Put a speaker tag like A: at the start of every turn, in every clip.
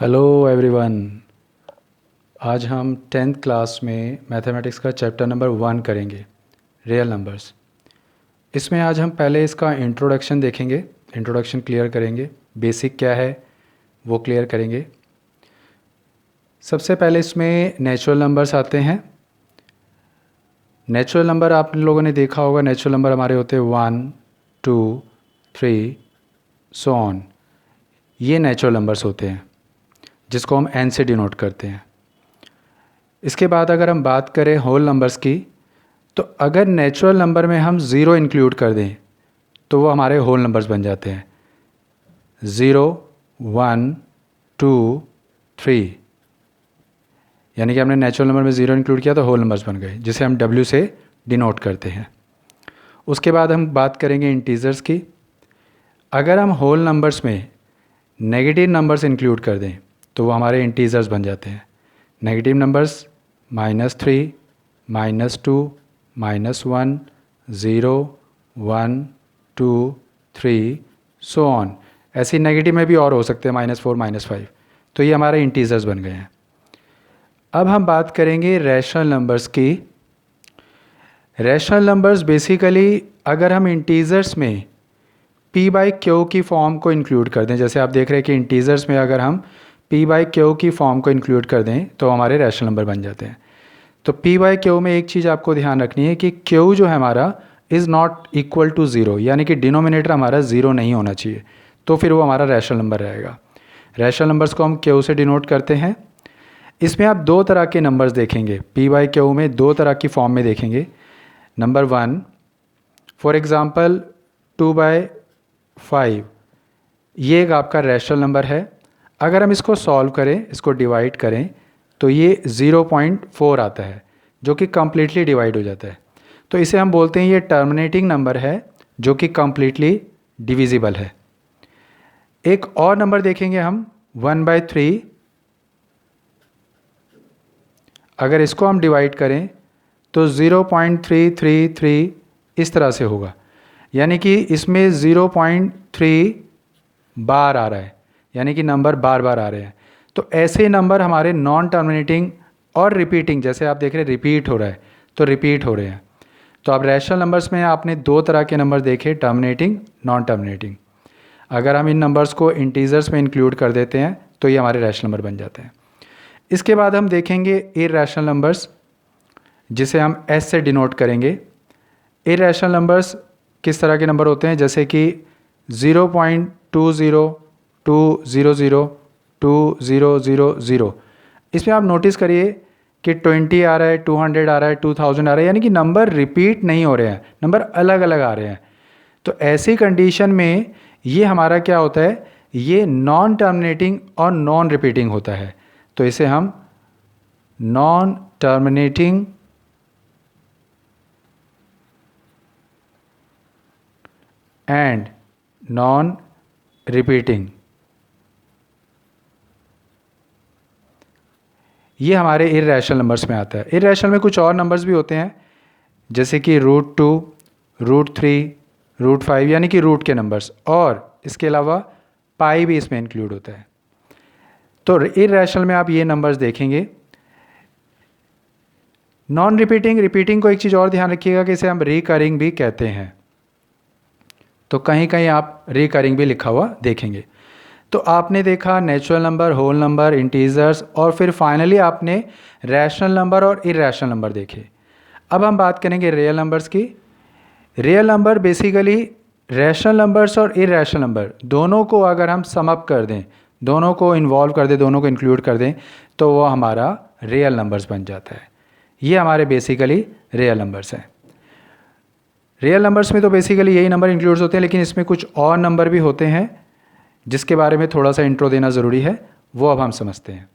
A: Hello everyone. आज हम tenth class में मैथमेटिक्स का चैप्टर नंबर 1 करेंगे, रियल नंबर्स। इसमें आज हम पहले इसका इंट्रोडक्शन देखेंगे, इंट्रोडक्शन क्लियर करेंगे, बेसिक क्या है वो क्लियर करेंगे। सबसे पहले इसमें नेचुरल नंबर्स आते हैं। नेचुरल नंबर आप लोगों ने देखा होगा, नेचुरल नंबर हमारे होते हैं 1, 2, 3 सो ऑन। ये नेचुरल नंबर्स होते हैं जिसको हम n से डिनोट करते हैं। इसके बाद अगर हम बात करें होल नंबर्स की, तो अगर नेचुरल नंबर में हम ज़ीरो इंक्लूड कर दें तो वो हमारे होल नंबर्स बन जाते हैं। 0, 1, 2, 3, यानी कि हमने नेचुरल नंबर में ज़ीरो इंक्लूड किया तो होल नंबर्स बन गए, जिसे हम W से डिनोट करते हैं। उसके बाद हम बात करेंगे इंटीजर्स की। अगर हम होल नंबर्स में नेगेटिव नंबर्स इंक्लूड कर दें तो वो हमारे इंटीजर्स बन जाते हैं। Negative numbers -3, -2, -1, 0, 1, 2, 3 so on. ऐसे नेगेटिव में भी और हो सकते हैं -4, -5। तो ये हमारे इंटीजर्स बन गए हैं। अब हम बात करेंगे रैशनल नंबर्स की। रैशनल नंबर्स बेसिकली अगर हम इंटीजर्स में p/q की फॉर्म को इंक्लूड कर दें, जैसे आप देख रहे हैं कि इंटीजर्स में अगर हम p/q की फॉर्म को इंक्लूड कर दें तो हमारे रैशनल नंबर बन जाते हैं। तो p/q में एक चीज़ आपको ध्यान रखनी है कि q जो है हमारा is not equal to zero, यानी कि डिनोमिनेटर हमारा ज़ीरो नहीं होना चाहिए, तो फिर वो हमारा रैशनल नंबर रहेगा। रैशनल नंबर्स को हम q से डिनोट करते हैं। इसमें आप दो तरह के नंबर्स देखेंगे, p/q में दो तरह की फॉर्म में देखेंगे। नंबर 1, फॉर एग्ज़ाम्पल 2/5, ये एक आपका रैशनल नंबर है। अगर हम इसको सॉल्व करें, इसको डिवाइड करें, तो ये 0.4 आता है, जो कि कम्प्लीटली डिवाइड हो जाता है। तो इसे हम बोलते हैं ये टर्मिनेटिंग नंबर है, जो कि कम्प्लीटली डिविजिबल है। एक और नंबर देखेंगे हम 1/3। अगर इसको हम डिवाइड करें तो 0.333 इस तरह से होगा, यानी कि इसमें 0.3 बार आ रहा है, यानी कि नंबर बार बार आ रहे हैं। तो ऐसे नंबर हमारे नॉन टर्मिनेटिंग और रिपीटिंग, जैसे आप देख रहे हैं रिपीट हो रहा है, तो रिपीट हो रहे हैं। तो अब रैशनल नंबर्स में आपने दो तरह के नंबर देखे, टर्मिनेटिंग, नॉन टर्मिनेटिंग। अगर हम इन नंबर्स को इंटीजर्स में इंक्लूड कर देते हैं तो ये हमारे रैशनल नंबर बन जाते हैं। इसके बाद हम देखेंगे इरैशनल नंबर्स, जिसे हम S से डिनोट करेंगे। इरैशनल नंबर्स किस तरह के नंबर होते हैं, जैसे कि 0.20, 200, 2000। इसमें आप नोटिस करिए कि 20 आ रहा है, 200 आ रहा है, 2000 आ रहा है, यानी कि नंबर रिपीट नहीं हो रहे हैं, नंबर अलग अलग आ रहे हैं। तो ऐसी कंडीशन में ये हमारा क्या होता है, ये नॉन टर्मिनेटिंग और नॉन रिपीटिंग होता है। तो इसे हम non terminating and non repeating, ये हमारे इरैशनल नंबर्स में आता है। इरैशनल में कुछ और नंबर्स भी होते हैं, जैसे कि √2, √3, √5, यानी कि रूट के नंबर्स, और इसके अलावा पाई भी इसमें इंक्लूड होता है। तो इरैशनल में आप ये नंबर्स देखेंगे। नॉन रिपीटिंग, रिपीटिंग को एक चीज़ और ध्यान रखिएगा कि इसे हम रिकरिंग भी कहते हैं। तो कहीं कहीं आप रिकरिंग भी लिखा हुआ देखेंगे। तो आपने देखा natural number, whole number, integers, और फिर फाइनली आपने रैशनल नंबर और इरैशनल नंबर देखे। अब हम बात करेंगे रियल नंबर्स की। Real number basically rational numbers और इरैशनल नंबर दोनों को अगर हम सम अप कर दें, दोनों को इन्वॉल्व कर दें, दोनों को इंक्लूड कर दें, तो वो हमारा रियल नंबर्स बन जाता है। ये हमारे बेसिकली रियल नंबर्स हैं। रियल नंबर्स में तो बेसिकली यही नंबर इंक्लूड्स होते हैं, लेकिन इसमें कुछ और नंबर भी होते हैं जिसके बारे में थोड़ा सा इंट्रो देना ज़रूरी है, वो अब हम समझते हैं।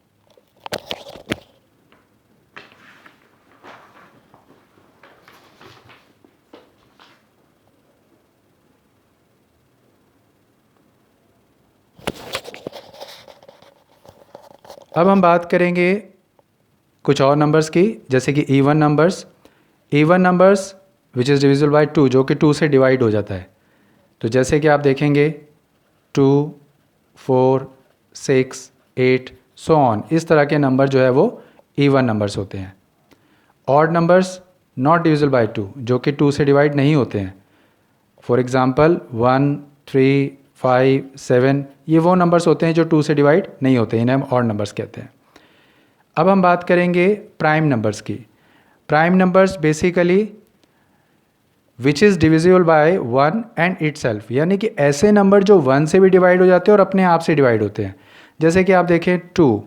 A: अब हम बात करेंगे कुछ और नंबर्स की, जैसे कि even numbers. Even numbers which is divisible by 2, जो कि 2 से डिवाइड हो जाता है। तो जैसे कि आप देखेंगे 2, 4, 6, 8 सो ऑन। इस तरह के नंबर जो है वो इवन नंबर्स होते हैं। Odd numbers not divisible by 2, जो कि 2 से डिवाइड नहीं होते हैं। फॉर एग्जांपल 1, 3, 5, 7 ये वो नंबर्स होते हैं जो 2 से डिवाइड नहीं होते, इन्हें हम ऑड नंबर्स कहते हैं। अब हम बात करेंगे प्राइम नंबर्स की। Prime numbers basically which is divisible by 1 and itself, यानी कि ऐसे नंबर जो 1 से भी डिवाइड हो जाते हैं और अपने आप से डिवाइड होते हैं। जैसे कि आप देखें 2,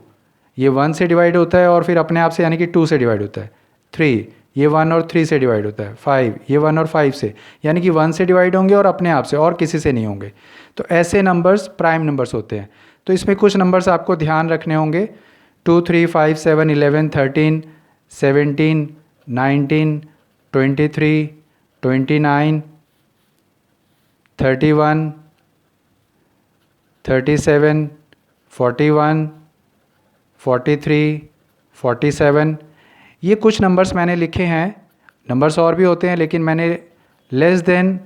A: ये 1 से डिवाइड होता है और फिर अपने आप से यानी कि 2 से डिवाइड होता है। 3, ये 1 और 3 से डिवाइड होता है। 5, ये 1 और 5 से, यानी कि 1 से डिवाइड होंगे और अपने आप से, और किसी से नहीं होंगे। तो ऐसे नंबर्स प्राइम नंबर्स होते हैं। तो इसमें कुछ नंबर्स आपको ध्यान रखने होंगे। 2, 3, 5, 7, 11, 13, 17, 19, 23, 29, 31, 37, 41, 43, 47 ये कुछ नंबर्स मैंने लिखे हैं। नंबर्स और भी होते हैं लेकिन मैंने लेस देन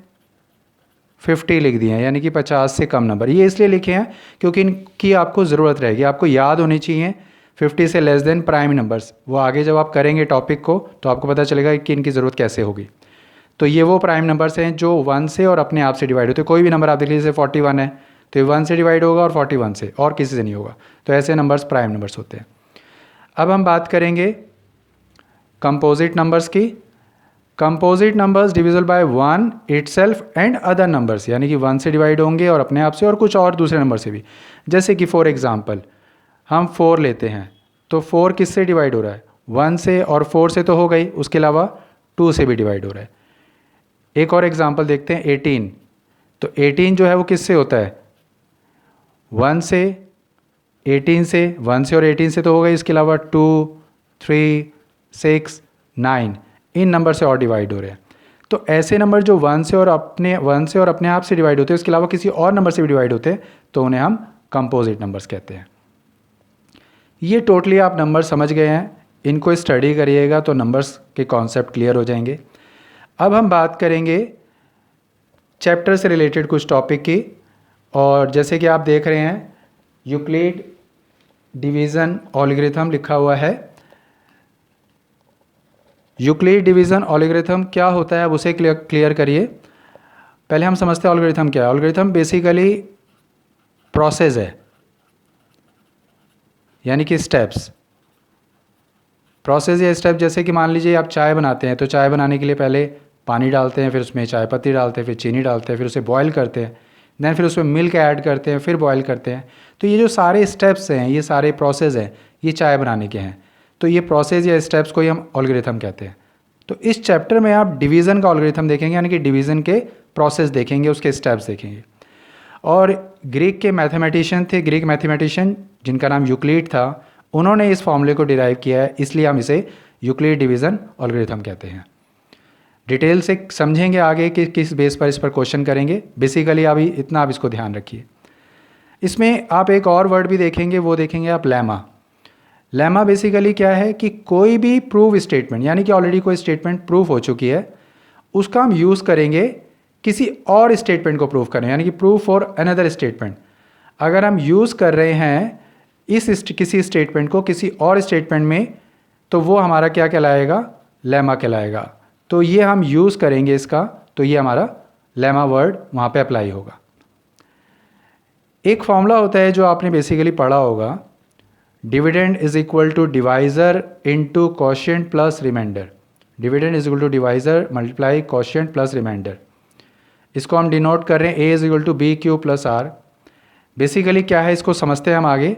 A: 50 लिख दिए हैं, यानी कि 50 से कम नंबर। ये इसलिए लिखे हैं क्योंकि इनकी आपको ज़रूरत रहेगी, आपको याद होनी चाहिए 50 से लेस देन प्राइम नंबर्स। वो आगे जब आप करेंगे टॉपिक को तो आपको पता चलेगा कि इनकी ज़रूरत कैसे होगी। तो ये वो प्राइम नंबर्स हैं जो 1 से और अपने आप से डिवाइड होते हैं। कोई भी नंबर आप देख लीजिए, जैसे 41 है तो ये 1 से डिवाइड होगा और 41 से, और किसी से नहीं होगा। तो ऐसे नंबर्स प्राइम नंबर्स होते हैं। अब हम बात करेंगे कंपोजिट नंबर्स की। Composite numbers divisible by 1 itself and other numbers, यानी कि 1 से डिवाइड होंगे और अपने आप से और कुछ और दूसरे नंबर से भी। जैसे कि फॉर एग्जांपल हम 4 लेते हैं तो 4 किससे डिवाइड हो रहा है? 1 से, और 4 से तो हो गई, उसके अलावा 2 से भी डिवाइड हो रहा है। एक और एग्जांपल देखते हैं 18। तो 18 जो है वो किससे होता है? 1 से, 18 से, 1 से और 18 से तो हो गई, इसके अलावा 2, 3, 6, 9 इन नंबर से और डिवाइड हो रहे हैं। तो ऐसे नंबर जो 1 से और अपने आप से डिवाइड होते हैं, इसके अलावा किसी और नंबर से भी डिवाइड होते हैं, तो उन्हें हम कंपोजिट नंबर्स कहते हैं। ये टोटली आप नंबर समझ गए हैं। इनको स्टडी करिएगा तो नंबर्स के कॉन्सेप्ट क्लियर हो जाएंगे। अब हम बात करेंगे चैप्टर से रिलेटेड कुछ टॉपिक की। और जैसे कि आप देख रहे हैं यूक्लिड डिवीज़न एल्गोरिथम लिखा हुआ है। यूक्लिड डिवीज़न एल्गोरिथम क्या होता है, अब उसे क्लियर करिए। पहले हम समझते हैं एल्गोरिथम क्या है। एल्गोरिथम बेसिकली प्रोसेस है, यानी कि स्टेप्स। प्रोसेस या स्टेप, जैसे कि मान लीजिए आप चाय बनाते हैं तो चाय बनाने के लिए पहले पानी डालते हैं, फिर उसमें चाय पत्ती डालते हैं, फिर चीनी डालते हैं, फिर उसे बॉयल करते हैं, देन फिर उसमें मिल्क ऐड करते हैं, फिर बॉयल करते हैं। तो ये जो सारे स्टेप्स हैं, ये सारे प्रोसेस हैं, ये चाय बनाने के हैं। तो ये प्रोसेस या स्टेप्स को ही हम एल्गोरिथम कहते हैं। तो इस चैप्टर में आप डिवीज़न का एल्गोरिथम देखेंगे, यानी कि डिवीज़न के प्रोसेस देखेंगे, उसके स्टेप्स देखेंगे। और ग्रीक के मैथमेटिशियन थे, ग्रीक मैथमेटिशियन जिनका नाम यूक्लिड था, उन्होंने इस फॉर्मूले को डिराइव किया है, इसलिए हम इसे यूक्लिड डिवीज़न एल्गोरिथम कहते हैं। डिटेल से समझेंगे आगे कि किस बेस पर इस पर क्वेश्चन करेंगे। बेसिकली अभी इतना आप इसको ध्यान रखिए। इसमें आप एक और वर्ड भी देखेंगे, वो देखेंगे आप लेमा। लेमा बेसिकली क्या है कि कोई भी प्रूव स्टेटमेंट, यानी कि ऑलरेडी कोई स्टेटमेंट प्रूव हो चुकी है, उसका हम यूज़ करेंगे किसी और स्टेटमेंट को प्रूव करें, यानी कि प्रूव फॉर अनदर स्टेटमेंट। अगर हम यूज़ कर रहे हैं किसी स्टेटमेंट को किसी और स्टेटमेंट में, तो वो हमारा क्या कहलाएगा? लेमा कहलाएगा। तो ये हम यूज़ करेंगे इसका, तो ये हमारा लेमा वर्ड वहाँ पे अप्लाई होगा। एक फॉर्मूला होता है जो आपने बेसिकली पढ़ा होगा, dividend is equal to divisor into quotient plus reminder. Dividend is equal to divisor multiply quotient plus reminder. इसको हम डिनोट कर रहे हैं A is equal to B Q plus R. Basically क्या है इसको समझते हैं हम आगे।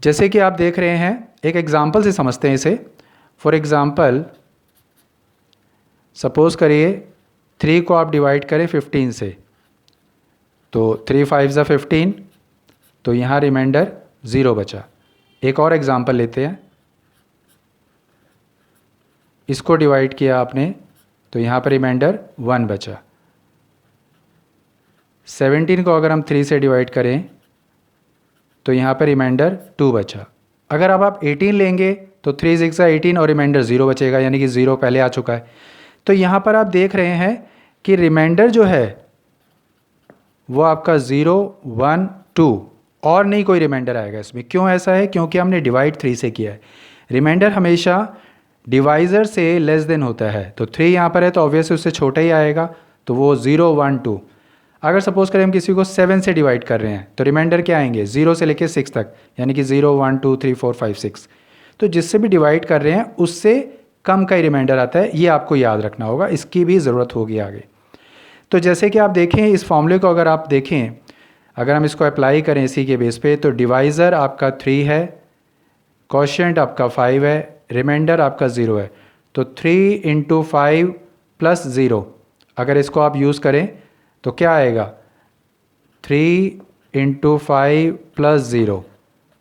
A: जैसे कि आप देख रहे हैं, एक एग्जाम्पल से समझते हैं इसे। फॉर एग्जाम्पल सपोज करिए 3 को आप डिवाइड करें 15 से, तो 3 5 ज़ा 15, तो यहाँ रिमाइंडर 0 बचा। एक और एग्जाम्पल लेते हैं, इसको डिवाइड किया आपने तो यहाँ पर रिमाइंडर 1 बचा। 17 को अगर हम 3 से डिवाइड करें तो यहाँ पर रिमाइंडर 2 बचा। अगर अब आप 18 लेंगे तो 3 6 18 और रिमाइंडर 0 बचेगा, यानी कि 0 पहले आ चुका है। तो तो यहाँ पर आप देख रहे हैं कि रिमाइंडर जो है वो आपका 0, 1, 2 और नहीं कोई रिमाइंडर आएगा इसमें। क्यों ऐसा है? क्योंकि हमने डिवाइड 3 से किया है। रिमाइंडर हमेशा डिवाइज़र से लेस देन होता है, तो 3 यहाँ पर है तो ऑब्वियसली उससे छोटा ही आएगा, तो वो 0, 1, 2। अगर सपोज़ करें हम किसी को 7 से डिवाइड कर रहे हैं तो रिमाइंडर क्या आएंगे? 0 से लेकर 6 तक, यानी कि 0, 1, 2, 3, 4, 5, 6। तो जिससे भी डिवाइड कर रहे हैं उससे कम का ही रिमाइंडर आता है, ये आपको याद रखना होगा, इसकी भी ज़रूरत होगी आगे। तो जैसे कि आप देखें इस फॉर्मूले को, अगर आप देखें, अगर हम इसको अप्लाई करें इसी के बेस पे, तो डिवाइज़र आपका 3 है, क्वोशिएंट आपका 5 है, रिमाइंडर आपका 0 है। तो 3 × 5 + 0, अगर इसको आप यूज़ करें तो क्या आएगा? 3 × 5 + 0।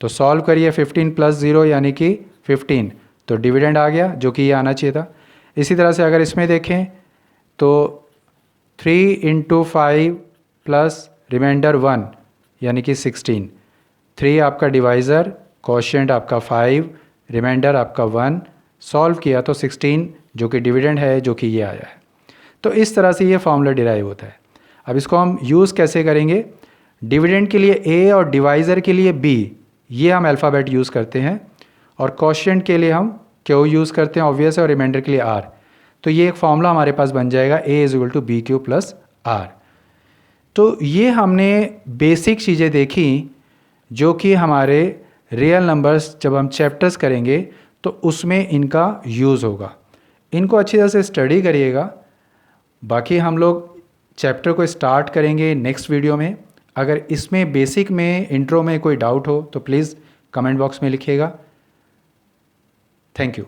A: तो सॉल्व करिए, 15 + 0 यानी कि 15, तो डिविडेंड आ गया, जो कि ये आना चाहिए था। इसी तरह से अगर इसमें देखें तो 3 × 5 + रिमाइंडर 1 यानी कि 16। 3 आपका डिवाइज़र, क्वोशिएंट आपका 5, रिमाइंडर आपका 1, सॉल्व किया तो 16 जो कि डिविडेंड है, जो कि ये आया है। तो इस तरह से ये फार्मूला डिराइव होता है। अब इसको हम यूज़ कैसे करेंगे? डिविडेंड के लिए A और डिवाइज़र के लिए B, ये हम अल्फ़ाबेट यूज़ करते हैं, और क्वोशिएंट के लिए हम Q यूज़ करते हैं ऑब्वियस है, और रिमाइंडर के लिए R। तो ये एक फार्मूला हमारे पास बन जाएगा A = BQ + R। तो ये हमने बेसिक चीज़ें देखी जो कि हमारे रियल नंबर्स जब हम चैप्टर्स करेंगे तो उसमें इनका यूज़ होगा। इनको अच्छी तरह से स्टडी करिएगा। बाकी हम लोग चैप्टर को स्टार्ट करेंगे नेक्स्ट वीडियो में। अगर इसमें बेसिक में इंट्रो में कोई डाउट हो तो प्लीज़ कमेंट बॉक्स में लिखिएगा। Thank you.